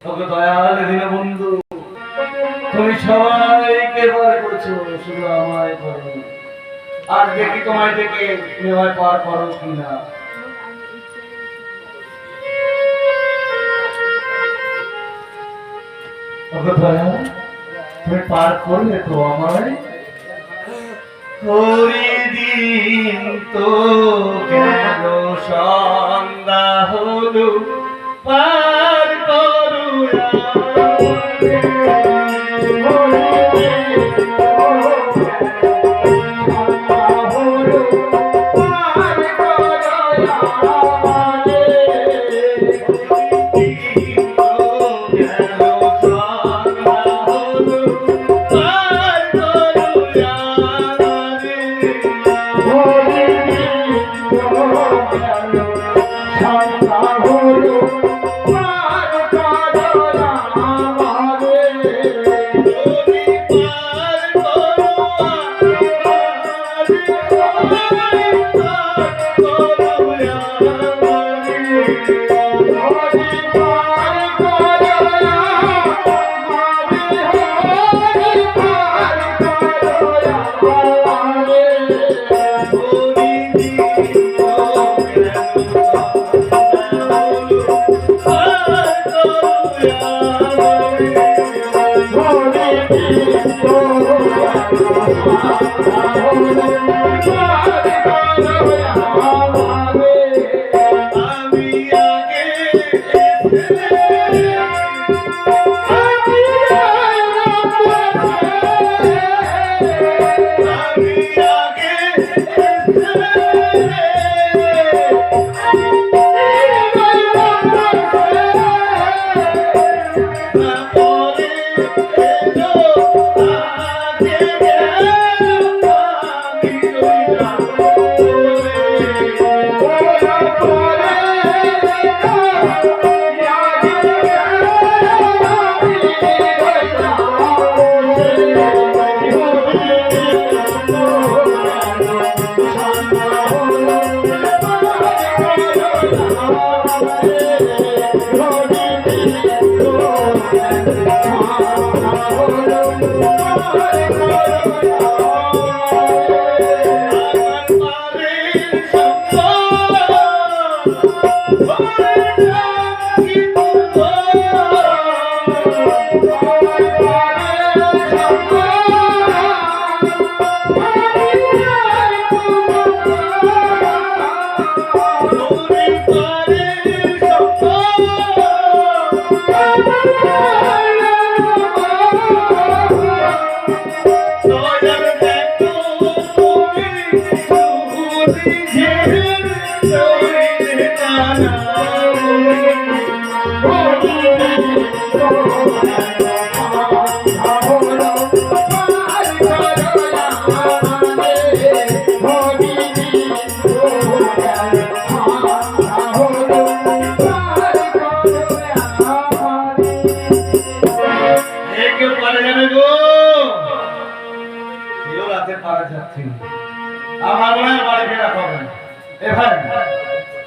তোকে দয়াল দীনবন্ধু, তুমি সবাইকে বার করছো, শুধু আমায় করো। আর দেখি তোমায় দেখে তুমি আমায় পার করো কিনা। তোকে দয়াল, তুমি পার করলে তো আমায়। হরিদিন তো কেন সন্ধ্যা হলো, পার করুয়া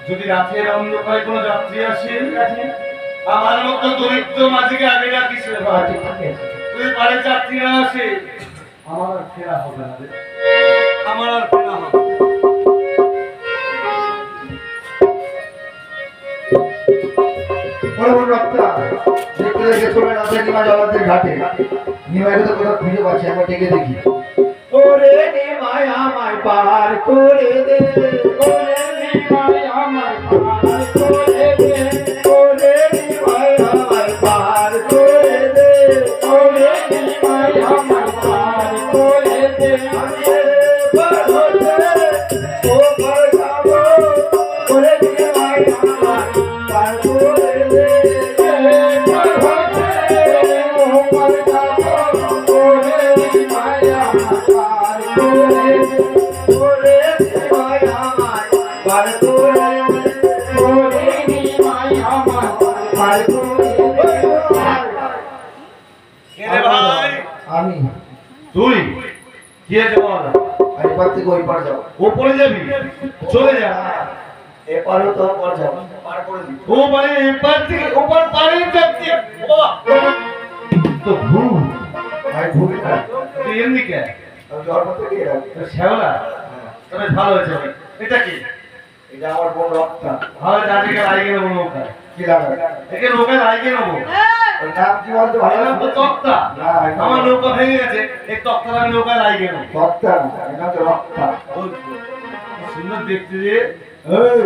যদি রাতের অন্ধকারে কোনো যাত্রী আসে, আমার মতো দরিদ্র মাঝিকে আগে রাখিস রে ভাই। তুই পারে যাত্রী না আসে, আমার আর ফেরা হবে না রে, আমার আর ফেরা হবে। ঘাটে নিমাই তো কোথাও খুঁজে পাচ্ছি, একবার ডেকে দেখি। ওরে নিমাই আমায় পার করে দে, ওরে নিমাই আমায় পার করে দে, ওরে নিমাই আমায় পার করে দে, ওরে নিমাই আমায় পার করে দে। আমি পার হতে ও পার যাব, ওরে নিমাই আমায় পার করে দে, পার হতে ও পার যাব, ওরে নিমাই আমায় পার করে দে, ওরে নিমাই আমায় পার করে দে, ওরে নিমাই আমায় পার করে দে। কে ভাই? আমি। তুই কে বল? আমি পার থেকে ওই পার যাব। ওপরে যাবি? চলে যা। এপারও তো পার যাব, পার করে দি। ও মানে এপার থেকে ওপার পারে যাচ্ছি। ও তো ভুল ভাই ভুগি না তুই এমনি কে জন্ম থেকে শ্যাওলা তবে ভালো হয়েছে ভাই। এটা কি এটা আমার বোন রক্তা ভালো জাতিকে লাগিয়ে নেবো নৌকা কি লাগায় একে নৌকায় লাগিয়ে নেবো ওর নাম কি বলতো ভালো এলাম তো তক্তা না এটা আমার নৌকা ভেঙে গেছে এই তক্তাটা আমি নৌকায় লাগিয়ে নেবো রক্তা না এটা তো রক্তা ওই কি সুন্দর দেখতে যে এই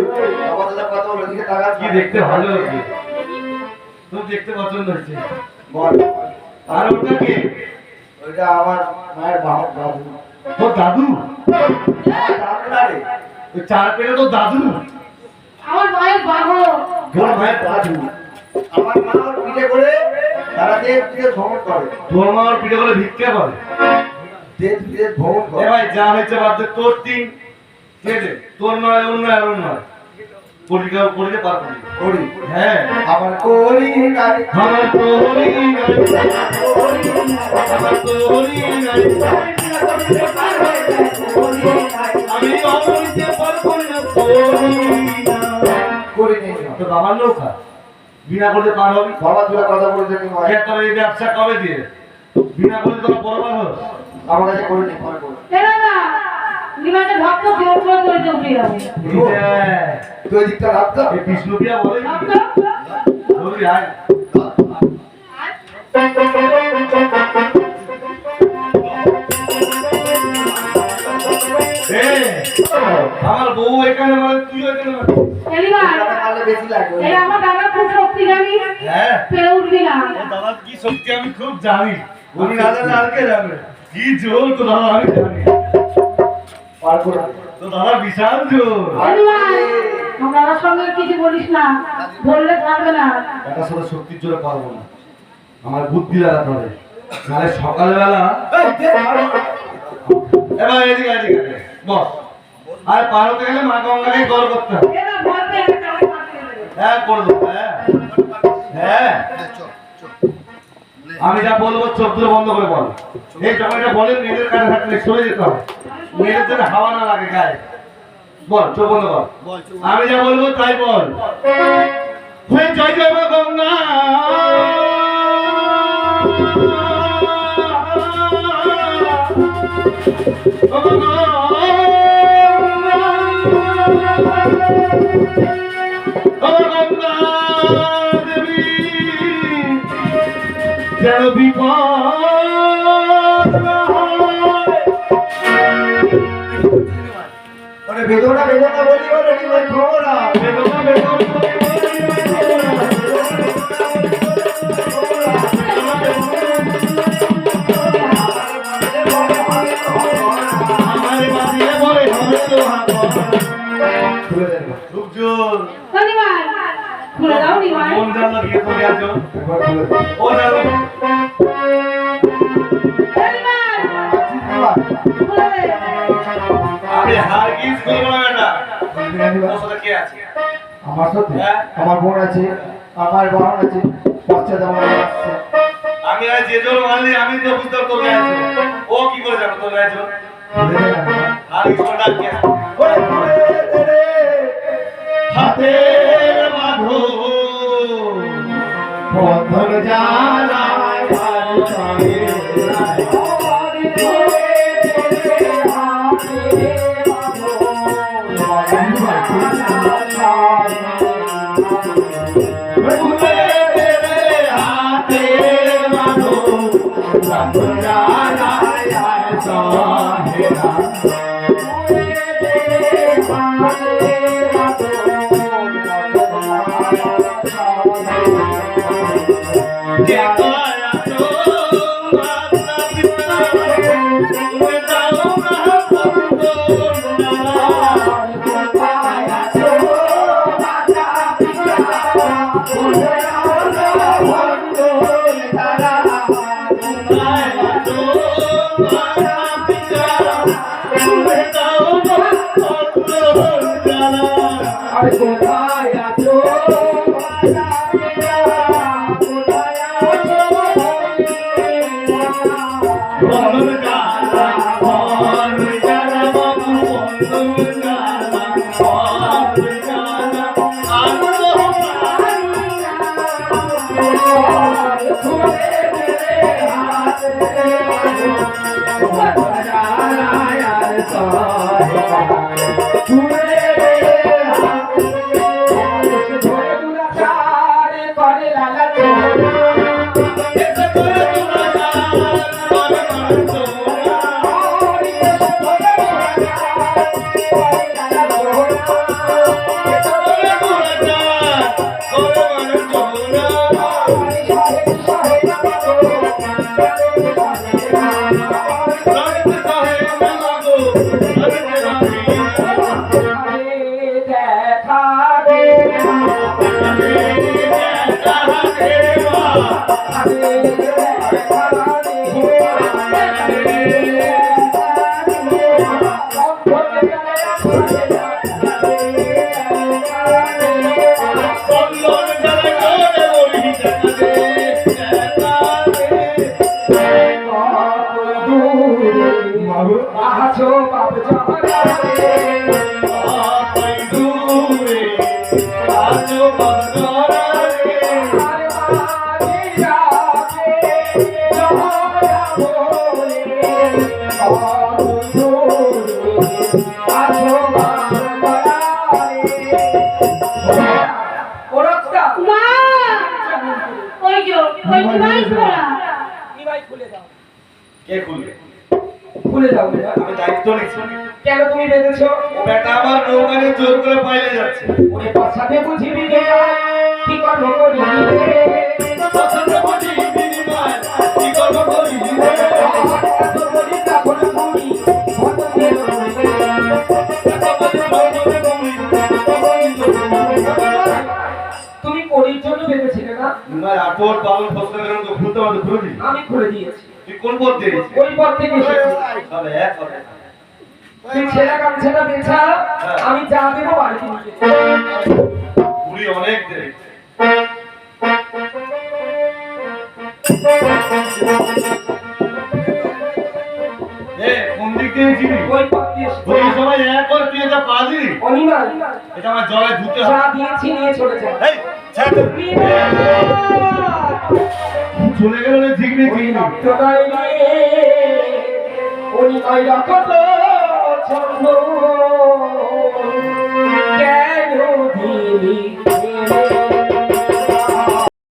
আমাদের কত ওদিকে তাকাস কি দেখতে ভালো হয়েছে তোর দেখতে পছন্দ হয়েছে বল আর ওটা কে ওইটা আমার মায়ের বাবা দাদু তোর দাদু দাদু না রে ওই চার পেটে তোর দাদু আমার মায়ের বাবা তোর মায়ের দাদু আমার মা ওর পিঠে করে তারা দেশ বিদেশ ভ্রমণ করে তোর মা ওর পিঠে করে ভিক্ষা করে দেশ বিদেশ ভ্রমণ এ করে ভাই যা হয়েছে বাদ দে তোর তিন ঠিক আছে তোর নয় অন্য আর অন্য নয় পরীক্ষা করতে পারবো না। করি হ্যাঁ আমার করি নাই আমার তোরই নাই আমার তোরই নাই আমি অমরিতে পারবো না তোরই না করি নাই তো বাবার নৌকা বিনা করতে পার হবি বাবা দুটা কথা বলতে নি ভাই কে তোর এই ব্যবসা কবে দিয়ে বিনা করতে তোরা পরবার হস আমার কাছে করে নি পরে করে এরা না নিমাকে ভক্ত জোর করে করে চলে যাবে তুই দিকটা রাখতো এই বিষ্ণুপ্রিয়া বলে কি বলবি আয় আমার বউ এখানে মানে তুই এখানে মানে এলিবা মারলে বেশি লাগবে এই আমার দাদা খুব শক্তিশালী হ্যাঁ পেরে উঠবি না ও দাদা কি শক্তি আমি খুব জানি উনি না জানলে আর কে জানবে কি জোর তো দাদা আমি জানি পার করে তো দাদা বিশাল জোর এলিবা আমার দাদার সঙ্গে কিছু বলিস না বললে ছাড়বে না এটার সাথে শক্তির জোরে পারবো না আমার বুদ্ধি লাগাতে হবে নাহলে সকালবেলা এবার এদিকে এদিকে বস আর পার হতে গেলে মা গঙ্গাকে গড় করতে হবে এরা ভরতে একটা কালে মারতে দেবে হ্যাঁ করে দেবো হ্যাঁ হ্যাঁ আমি যা বলবো চোখ ধরে বন্ধ করে বল এই যখন এটা বলে মেয়েদের কাছে থাকলে সরে যেতে হবে মেয়েদের যেন হাওয়া না লাগে গায়ে বল চোখ বন্ধ কর আমি যা বলবো তাই বল হয়ে জয় জয় মা গঙ্গা ও গঙ্গা দেবী যেন বিপদ না হয়। মানে বেদনা বেদনা বলি বলে কি ভাই খবরা বেদনা বেদনা আমারে বাজিয়ে বলে হবে তো খুলে দেন খুব জোর এলিবা খুলে দাও নিমা কোন জাল লাগিয়ে পড়ে আছো একবার খুলে দেন ও জাল এলিবা খুলে দে আমি হারগিজ করবো না এটা বিরিয়ানি ওর সাথে কে আছে আমার সাথে হ্যাঁ। আমার বোন আছে আমার বোন আছে বাচ্চা দামা আছে আমি আর যে জোর মারলি আমি তো বুঝতে তোর গায়ে আছে ও কি করে যাবে তোর গায়ে জোর খুলে দেন না হারগিজ কোন ডাক কে ওরে খুলে দে রে হাতের মাধো বন্ধন জানায় আর চাই আরে কোথায় আছো Oh, এসে করে তোরা যান করে মানুষ যমুনা এসে করে তোরা যান করে মানুষ যমুনা রাতে সাহেব লাগো রাতে আছো বাপ মা ওই যে ওই ডিভাইস করা কে খুলবে? খুলে যাও বেটা। আমি দায়িত্ব নিচ্ছি। কেন তুমি বেঁধেছো? ও বেটা আমার নৌকানে জোর করে পাইলে যাচ্ছে। ওরে পাছাতে বুঝিবি গে কি করব করিবি রে পছন্দ বুঝি বিনিময় কি করব করিবি রে? এত বলি তখন বুড়ি কত দিয়ে তুমি করির জন্য বেঁধেছিলে না? না আটর পালন ফসল এরকম তো খুলতে পারতো খুলে দিই। আমি খুলে দিয়েছি। তুই কোন পথ দিয়ে দিয়েছিস? ওই পথ থেকে এসেছি। তবে এক কথা। তুই ছেঁড়া গামছাটা বেছা, আমি যা দেবো বাড়িতে নিয়ে বুড়ি অনেক দেরি। কোন দিক দিয়ে ছিলি? ওই পথ দিয়ে এসেছি। ওই সময় এক করে তুই এটা পা দিলি? অনিমাল এটা আমার জলে ধুতে যা হবে। দিয়েছি নিয়ে চলে যা। এই ছাড় তো। চলে গেল না ঠিক নেই ঠিক নেই। অনিমাই কত ছন্দ